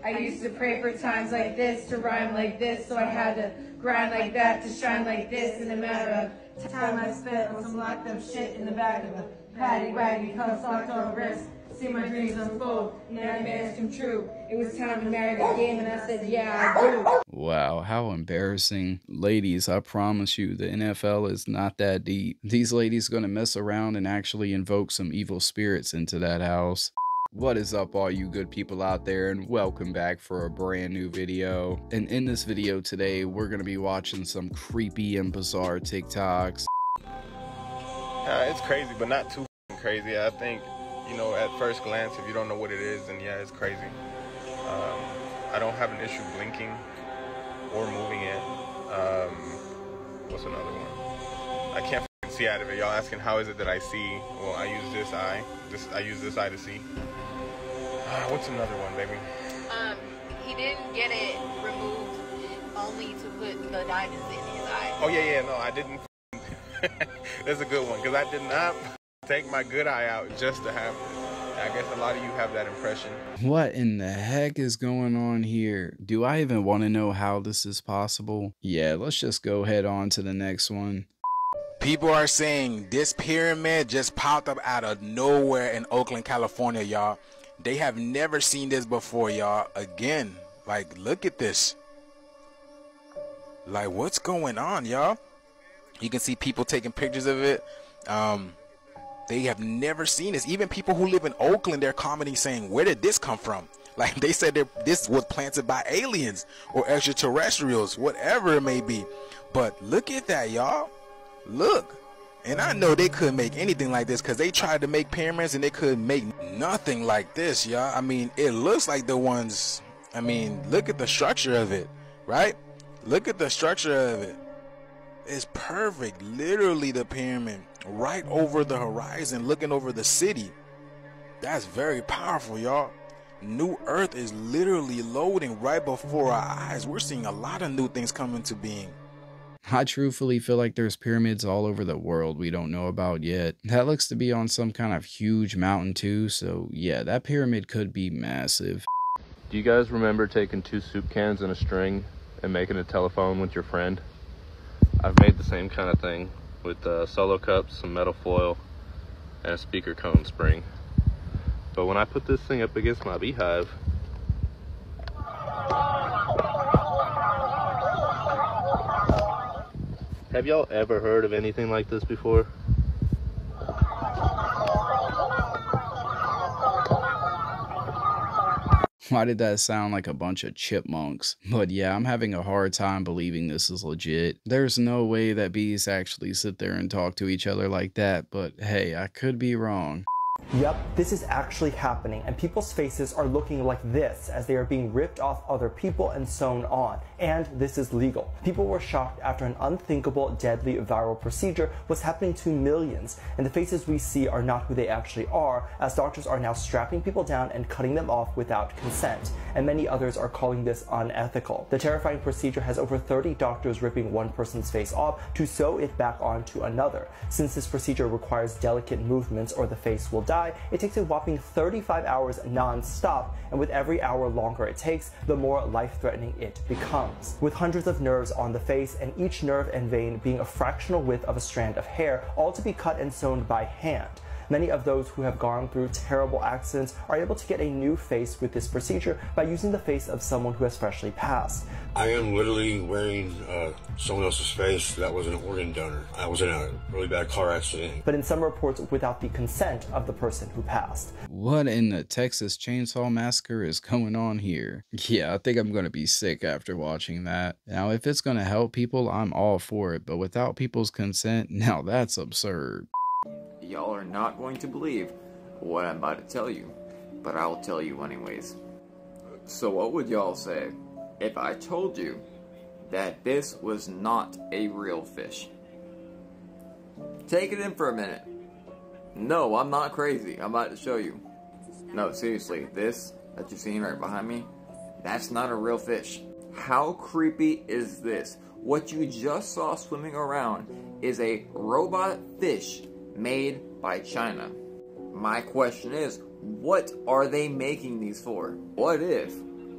I used to pray for times like this, to rhyme like this, so I had to grind like that, to shine like this. In a matter of time I spent on some locked up shit in the back of a paddy wagon, cuffs locked on wrist. See my dreams unfold, nightmares come true. It was time to marry the game, and I said, yeah, I do. Wow, how embarrassing. Ladies, I promise you, the NFL is not that deep. These ladies gonna mess around and actually invoke some evil spirits into that house. What is up, all you good people out there, and welcome back for a brand new video. And in this video today, we're gonna be watching some creepy and bizarre TikToks. It's crazy, but not too crazy. I think, you know, at first glance, if you don't know what it is, then yeah, it's crazy. I don't have an issue blinking or moving it. What's another one? I can't see out of it. Y'all asking how is it that I see? Well, I use this eye. I use this eye to see. What's another one, baby? He didn't get it removed only to put the diamonds in his eye. Oh yeah, no, I didn't. That's a good one, because I did not take my good eye out just to have it. I guess a lot of you have that impression. What in the heck is going on here? Do I even want to know how this is possible? Yeah, let's just go head on to the next one. People are saying this pyramid just popped up out of nowhere in Oakland, California, y'all. They have never seen this before, y'all. Again, like, look at this. Like, what's going on, y'all? You can see people taking pictures of it. They have never seen this. Even people who live in Oakland, they're commenting saying, where did this come from? Like, they said this was planted by aliens or extraterrestrials, whatever it may be. But look at that, y'all. Look. And I know they couldn't make anything like this, because they tried to make pyramids and they couldn't make nothing like this, y'all. I mean, it looks like the ones, I mean, look at the structure of it, right? Look at the structure of it. It's perfect. Literally the pyramid right over the horizon, looking over the city. That's very powerful, y'all. New Earth is literally loading right before our eyes. We're seeing a lot of new things come into being. I truthfully feel like there's pyramids all over the world we don't know about yet. That looks to be on some kind of huge mountain too, so yeah, that pyramid could be massive. Do you guys remember taking 2 soup cans and a string and making a telephone with your friend? I've made the same kind of thing with solo cups, some metal foil, and a speaker cone spring. But when I put this thing up against my beehive, have y'all ever heard of anything like this before? Why did that sound like a bunch of chipmunks? But yeah, I'm having a hard time believing this is legit. There's no way that bees actually sit there and talk to each other like that, but hey, I could be wrong. Yep, this is actually happening, and people's faces are looking like this as they are being ripped off other people and sewn on, and this is legal. People were shocked after an unthinkable, deadly viral procedure was happening to millions, and the faces we see are not who they actually are, as doctors are now strapping people down and cutting them off without consent, and many others are calling this unethical. The terrifying procedure has over 30 doctors ripping one person's face off to sew it back onto another. Since this procedure requires delicate movements or the face will die, it takes a whopping 35 hours non-stop, and with every hour longer it takes, the more life-threatening it becomes. With hundreds of nerves on the face, and each nerve and vein being a fractional width of a strand of hair, all to be cut and sewn by hand. Many of those who have gone through terrible accidents are able to get a new face with this procedure by using the face of someone who has freshly passed. I am literally wearing someone else's face that was an organ donor. I was in a really bad car accident. But in some reports, without the consent of the person who passed. What in the Texas Chainsaw Massacre is going on here? Yeah, I think I'm going to be sick after watching that. Now, if it's going to help people, I'm all for it. But without people's consent, now that's absurd. Y'all are not going to believe what I'm about to tell you, but I'll tell you anyways. So what would y'all say if I told you that this was not a real fish? Take it in for a minute. No, I'm not crazy. I'm about to show you. No, seriously, this that you're seeing right behind me, that's not a real fish. How creepy is this? What you just saw swimming around is a robot fish made by China. My question is, what are they making these for? What if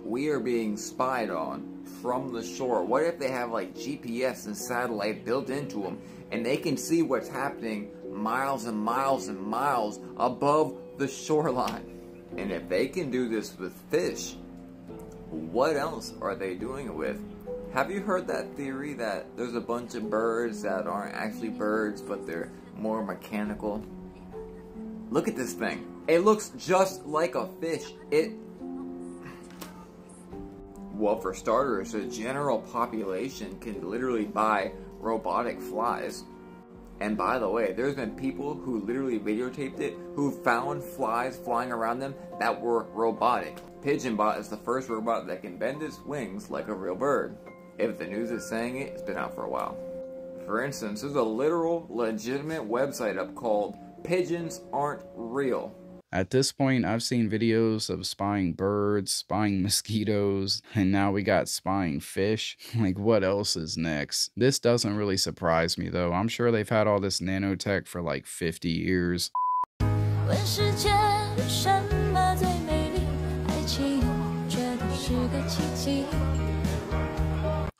we are being spied on from the shore? What if they have like GPS and satellite built into them and they can see what's happening miles and miles and miles above the shoreline? And if they can do this with fish, what else are they doing it with? Have you heard that theory that there's a bunch of birds that aren't actually birds, but they're more mechanical? Look at this thing. It looks just like a fish. Well, for starters, the general population can literally buy robotic flies. And by the way, there's been people who literally videotaped it who found flies flying around them that were robotic. Pigeonbot is the first robot that can bend its wings like a real bird. If the news is saying it, it's been out for a while. For instance, there's a literal, legitimate website up called Pigeons Aren't Real. At this point, I've seen videos of spying birds, spying mosquitoes, and now we got spying fish. Like, what else is next? This doesn't really surprise me, though. I'm sure they've had all this nanotech for like 50 years.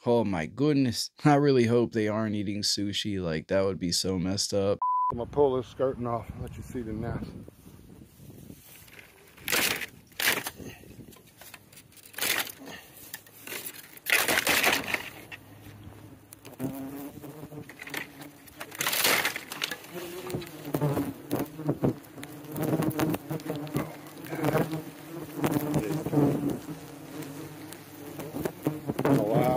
Oh my goodness. I really hope they aren't eating sushi. Like, that would be so messed up. I'm gonna pull this skirting off and let you see the nest.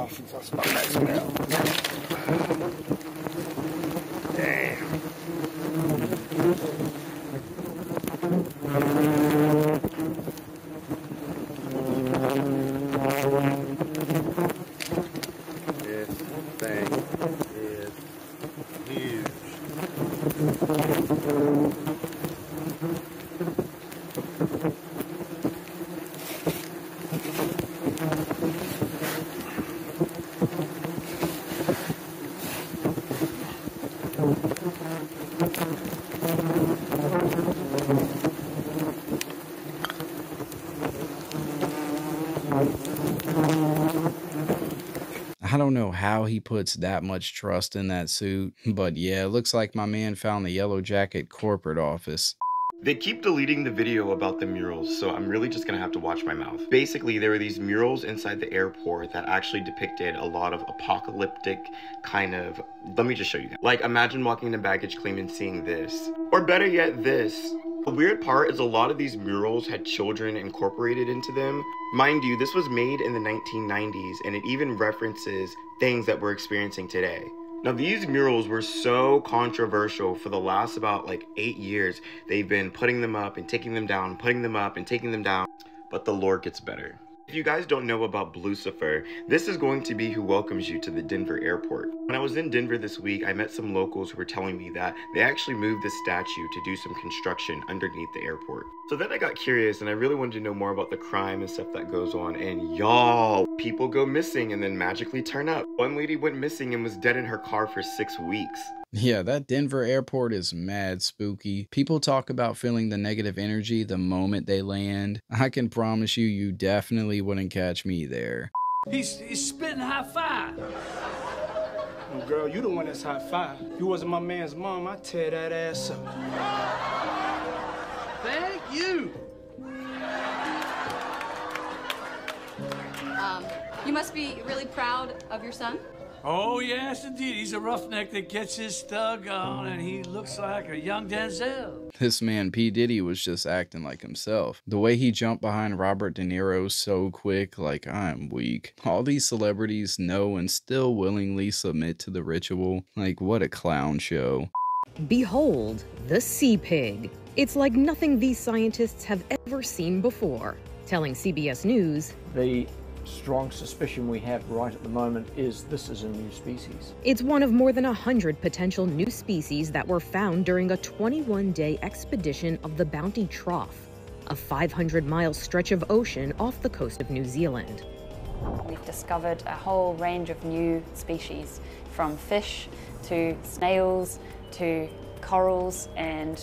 Since I spotted that smell. Damn. This thing is huge. I don't know how he puts that much trust in that suit, but yeah, it looks like my man found the Yellow Jacket corporate office. They keep deleting the video about the murals, so I'm really just gonna have to watch my mouth. Basically, there were these murals inside the airport that actually depicted a lot of apocalyptic kind of... Let me just show you that. Like, imagine walking into baggage claim and seeing this. Or better yet, this. The weird part is a lot of these murals had children incorporated into them. Mind you, this was made in the 1990s, and it even references things that we're experiencing today. Now, these murals were so controversial for the last about like 8 years. They've been putting them up and taking them down, putting them up and taking them down. But the lore gets better. If you guys don't know about Lucifer, this is going to be who welcomes you to the Denver airport. When I was in Denver this week, I met some locals who were telling me that they actually moved this statue to do some construction underneath the airport. So then I got curious and I really wanted to know more about the crime and stuff that goes on. And y'all, people go missing and then magically turn up. One lady went missing and was dead in her car for 6 weeks. Yeah, that Denver airport is mad spooky. People talk about feeling the negative energy the moment they land. I can promise you, you definitely wouldn't catch me there. He's spitting high five. Well, girl, you the one that's high five. If you wasn't my man's mom, I'd tear that ass up. Thank you. You must be really proud of your son. Oh, yes, indeed. He's a roughneck that gets his thug on, and he looks like a young Denzel. This man, P. Diddy, was just acting like himself. The way he jumped behind Robert De Niro so quick, like, I'm weak. All these celebrities know and still willingly submit to the ritual. Like, what a clown show. Behold, the sea pig. It's like nothing these scientists have ever seen before. Telling CBS News, the strong suspicion we have right at the moment is this is a new species. It's one of more than 100 potential new species that were found during a 21-day expedition of the Bounty Trough, a 500-mile stretch of ocean off the coast of New Zealand. We've discovered a whole range of new species, from fish to snails to corals and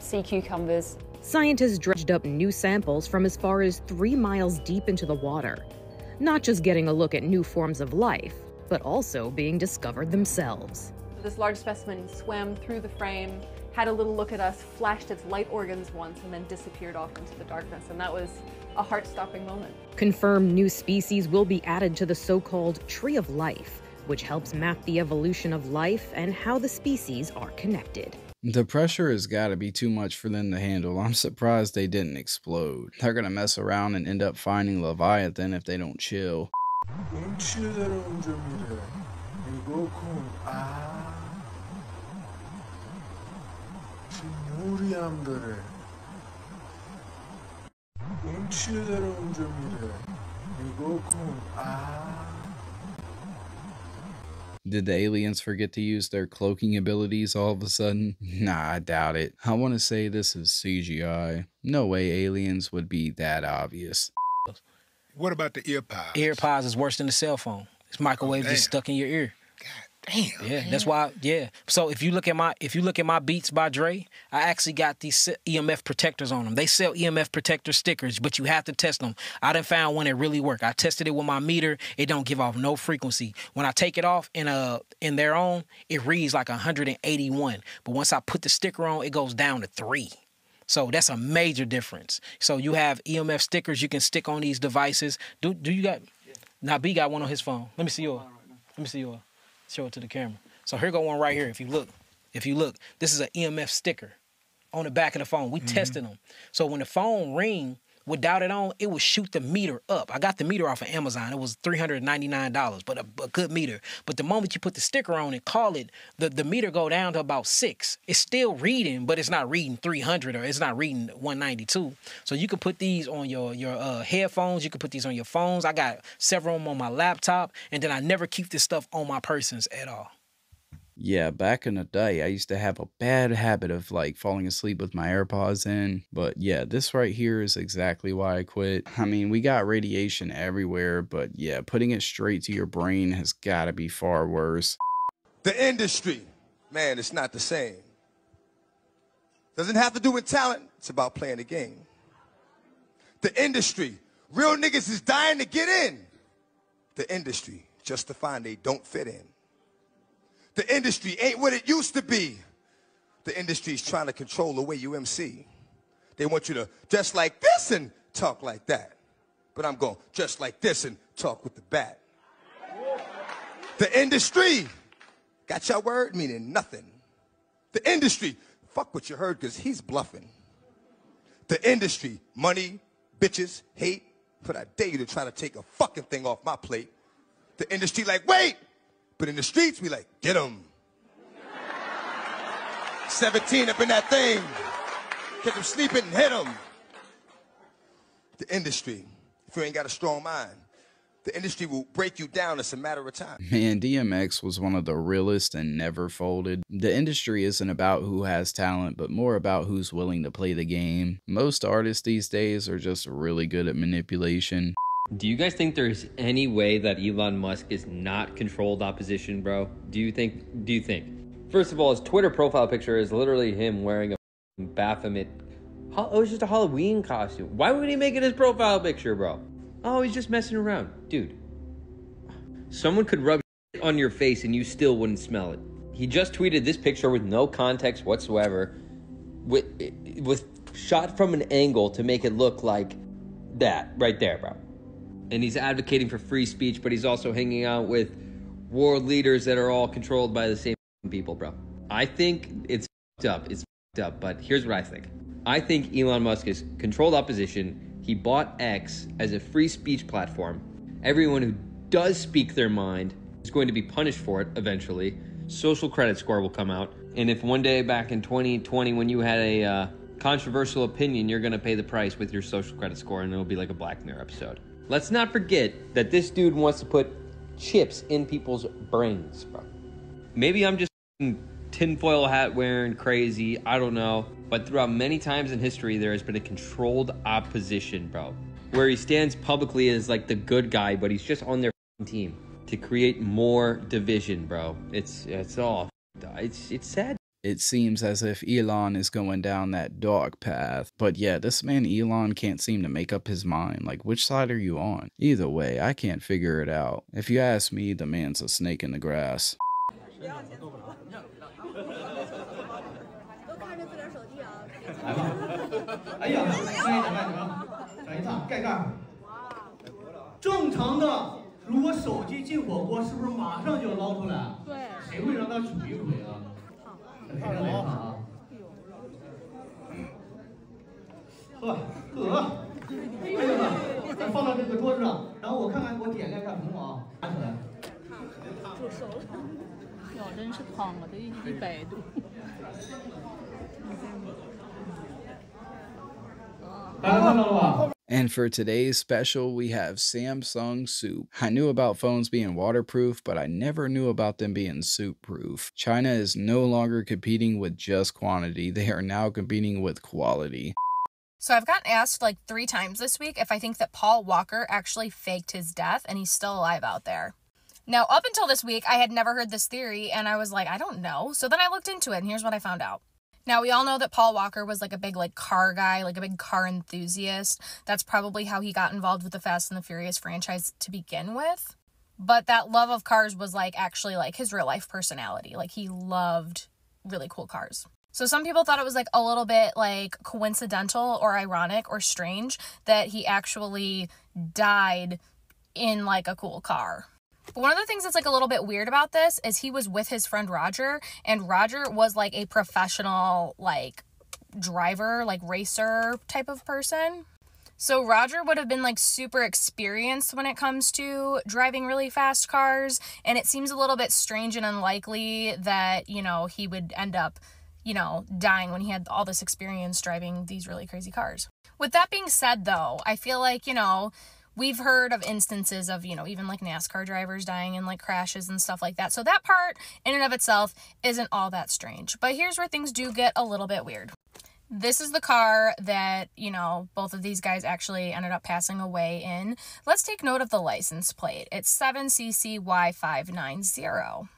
sea cucumbers. Scientists dredged up new samples from as far as 3 miles deep into the water, not just getting a look at new forms of life, but also being discovered themselves. This large specimen swam through the frame, had a little look at us, flashed its light organs once, and then disappeared off into the darkness. And that was a heart-stopping moment. Confirmed new species will be added to the so-called Tree of Life, which helps map the evolution of life and how the species are connected. The pressure has got to be too much for them to handle. I'm surprised they didn't explode. They're gonna mess around and end up finding Leviathan if they don't chill. Did the aliens forget to use their cloaking abilities all of a sudden? Nah, I doubt it. I want to say this is CGI. No way aliens would be that obvious. What about the ear pods? Ear pods is worse than the cell phone. It's microwave just stuck in your ear. Damn. Yeah, man. that's why. Yeah. So if you look at my Beats by Dre, I actually got these EMF protectors on them. They sell EMF protector stickers, but you have to test them. I done found one that really work. I tested it with my meter. It don't give off no frequency. When I take it off in their own, it reads like 181. But once I put the sticker on, it goes down to 3. So that's a major difference. So you have EMF stickers you can stick on these devices. Do you got? Yeah. Now B got one on his phone. Let me see yours. Let me see yours. Show it to the camera. So here go one right here. If you look, this is an EMF sticker on the back of the phone. We tested them. So when the phone ring, without it on, it would shoot the meter up. I got the meter off of Amazon. It was $399, but a good meter. But the moment you put the sticker on and call it, the meter go down to about 6. It's still reading, but it's not reading 300 or it's not reading 192. So you can put these on your headphones. You can put these on your phones. I got several of them on my laptop, and then I never keep this stuff on my persons at all. Yeah, back in the day, I used to have a bad habit of like falling asleep with my AirPods in. But yeah, this right here is exactly why I quit. I mean, we got radiation everywhere, but yeah, putting it straight to your brain has got to be far worse. The industry, man, it's not the same. Doesn't have to do with talent. It's about playing the game. The industry, real niggas is dying to get in. The industry, just to find they don't fit in. The industry ain't what it used to be. The industry is trying to control the way you MC. They want you to dress like this and talk like that. But I'm going dress like this and talk with the bat. The industry, got your word meaning nothing. The industry, fuck what you heard because he's bluffing. The industry, money, bitches, hate, but I dare you to try to take a fucking thing off my plate. The industry like, wait! But in the streets, we like, get him. 17 up in that thing. Catch him sleeping and hit him. The industry, if you ain't got a strong mind, the industry will break you down. It's a matter of time. Man, DMX was one of the realest and never folded. The industry isn't about who has talent, but more about who's willing to play the game. Most artists these days are just really good at manipulation. Do you guys think there's any way that Elon Musk is not controlled opposition, bro? Do you think? First of all, his Twitter profile picture is literally him wearing a Baphomet. Oh, it was just a Halloween costume. Why would he make it his profile picture, bro? Oh, he's just messing around. Dude, someone could rub on your face and you still wouldn't smell it. He just tweeted this picture with no context whatsoever, with shot from an angle to make it look like that right there, bro. And he's advocating for free speech, but he's also hanging out with world leaders that are all controlled by the same people, bro. I think it's up. It's up. But here's what I think. I think Elon Musk is controlled opposition. He bought X as a free speech platform. Everyone who does speak their mind is going to be punished for it eventually. Social credit score will come out. And if one day back in 2020 when you had a controversial opinion, you're going to pay the price with your social credit score, and it'll be like a Black Mirror episode. Let's not forget that this dude wants to put chips in people's brains, bro. Maybe I'm just tinfoil hat wearing crazy, I don't know. But throughout many times in history, there has been a controlled opposition, bro. Where he stands publicly as like the good guy, but he's just on their team to create more division, bro. It's all, it's sad. It seems as if Elon is going down that dog path. But yeah, this man Elon can't seem to make up his mind. Like, which side are you on? Either way, I can't figure it out. If you ask me, the man's a snake in the grass. 哎呀，慢一点，慢一点啊！转一趟，盖盖。正常的，如果手机进火锅，是不是马上就要捞出来？对。谁会让它煮一会啊？肯定没啊。喝，喝。哎呀，咱放到这个桌子上，然后我看看，我点开看屏幕啊，拿起来。煮熟了。哟，真是烫啊，得100度。 And for today's special, we have Samsung Soup. I knew about phones being waterproof, but I never knew about them being soup-proof. China is no longer competing with just quantity. They are now competing with quality. So I've gotten asked like 3 times this week if I think that Paul Walker actually faked his death and he's still alive out there. Now, up until this week, I had never heard this theory, and I was like, I don't know. So then I looked into it, and here's what I found out. Now, we all know that Paul Walker was like a big car guy, like a big car enthusiast. That's probably how he got involved with the Fast and the Furious franchise to begin with. But that love of cars was actually his real life personality. Like, he loved really cool cars. So some people thought it was a little bit coincidental or ironic or strange that he actually died in a cool car. But one of the things that's a little bit weird about this is he was with his friend Roger, and Roger was a professional driver, racer type of person. So Roger would have been super experienced when it comes to driving really fast cars, and it seems a little bit strange and unlikely that, he would end up, dying when he had all this experience driving these really crazy cars. With that being said, though, I feel we've heard of instances of, even NASCAR drivers dying in crashes and stuff like that. So that part in and of itself isn't all that strange. But here's where things do get a little bit weird. This is the car that, both of these guys actually ended up passing away in. Let's take note of the license plate. It's 7CCY590.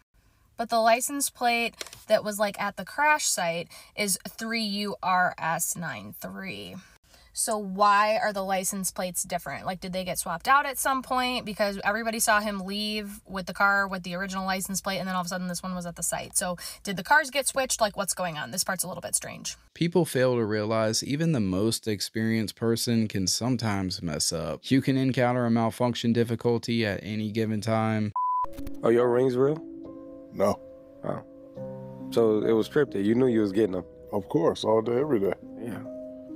But the license plate that was at the crash site is 3URS93. So why are the license plates different? Did they get swapped out at some point? Because everybody saw him leave with the car with the original license plate, and then all of a sudden this one was at the site. So did the cars get switched? What's going on? This part's a little bit strange. People fail to realize even the most experienced person can sometimes mess up. You can encounter a malfunction difficulty at any given time. Oh, your ring's real? No. Oh. So it was scripted. You knew you was getting them? Of course, all day, every day. Yeah.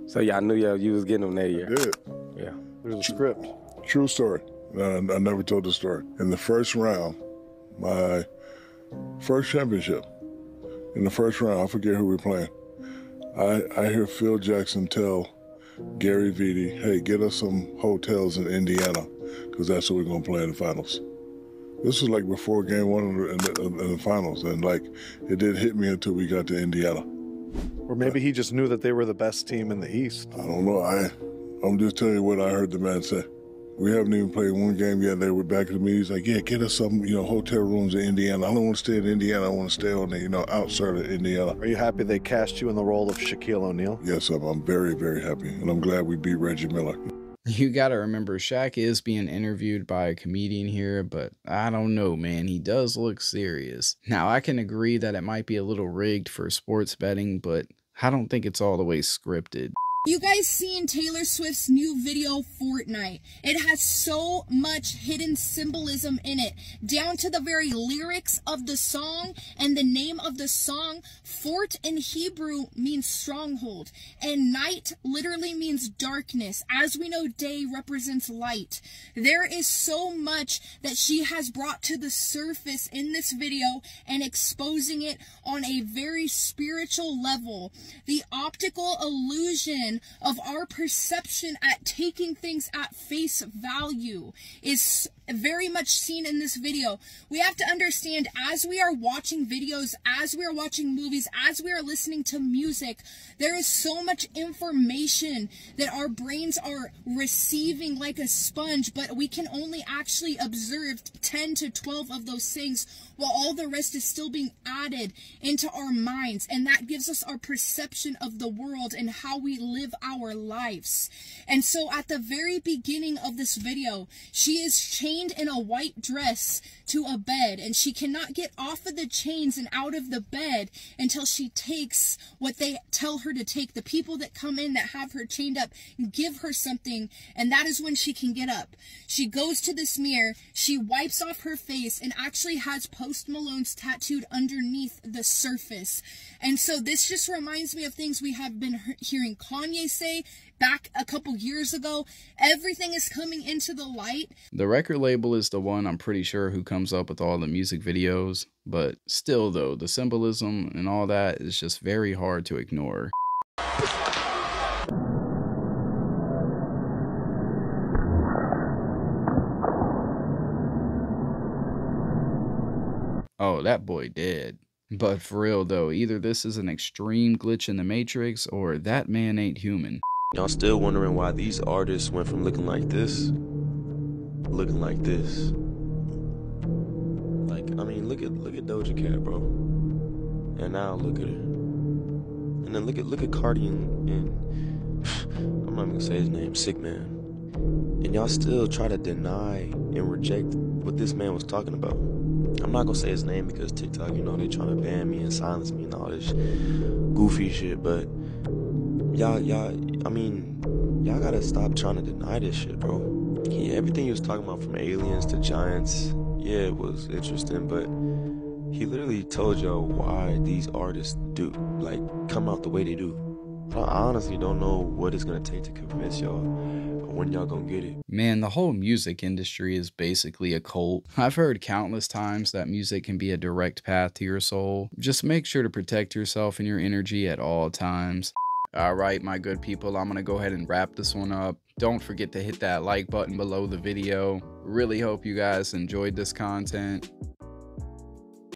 So y'all knew you was getting them that year? I did. Yeah. There's a script. True story. I never told the story. In the first round, my first championship, in the first round, I forget who we were playing, I hear Phil Jackson tell Gary Vitti, hey, get us some hotels in Indiana, because that's where we're going to play in the finals. This was before game 1 in the finals, and it didn't hit me until we got to Indiana. Or maybe he just knew that they were the best team in the East. I don't know. I'm just telling you what I heard the man say. We haven't even played one game yet. They were back at the meeting. He's like, yeah, get us some, hotel rooms in Indiana. I don't want to stay in Indiana. I want to stay on the, outside of Indiana. Are you happy they cast you in the role of Shaquille O'Neal? Yes, I'm very, very happy. And I'm glad we beat Reggie Miller. You gotta remember, Shaq is being interviewed by a comedian here, but I don't know, man. He does look serious. Now, I can agree that it might be a little rigged for sports betting, but I don't think it's all the way scripted. You guys seen Taylor Swift's new video, Fortnite? It has so much hidden symbolism in it, down to the very lyrics of the song and the name of the song. Fort in Hebrew means stronghold, and night literally means darkness. As we know, day represents light. There is so much that she has brought to the surface in this video and exposing it on a very spiritual level. The optical illusion of our perception at taking things at face value is very much seen in this video. We have to understand, as we are watching videos, as we are watching movies, as we are listening to music, there is so much information that our brains are receiving like a sponge, but we can only actually observe 10 to 12 of those things, while all the rest is still being added into our minds. And that gives us our perception of the world and how we live our lives. And so at the very beginning of this video, she is chained in a white dress to a bed, and she cannot get off of the chains and out of the bed until she takes what they tell her to take. The people that come in that have her chained up give her something, and that is when she can get up. She goes to this mirror, she wipes off her face, and actually has Post Malone's tattooed underneath the surface. And so this just reminds me of things we have been hearing Kanye say back a couple years ago. Everything is coming into the light. The record label is the one, I'm pretty sure, who comes up with all the music videos, but still though, the symbolism and all that is just very hard to ignore. Oh, that boy dead. But for real though, either this is an extreme glitch in the Matrix or that man ain't human. Y'all still wondering why these artists went from looking like this, looking like this. Like, I mean, look at Doja Cat, bro. And now look at her. And then look at Cardi and I'm not even gonna say his name, Sick Man. And y'all still try to deny and reject what this man was talking about. I'm not gonna say his name because TikTok, you know, they trying to ban me and silence me and all this goofy shit, but y'all gotta stop trying to deny this shit, bro. Everything he was talking about, from aliens to giants, yeah, it was interesting, but he literally told y'all why these artists do, like, come out the way they do. I honestly don't know what it's gonna take to convince y'all, but when y'all gonna get it. Man, the whole music industry is basically a cult. I've heard countless times that music can be a direct path to your soul. Just make sure to protect yourself and your energy at all times. Alright, my good people, I'm gonna go ahead and wrap this one up. Don't forget to hit that like button below the video. Really hope you guys enjoyed this content.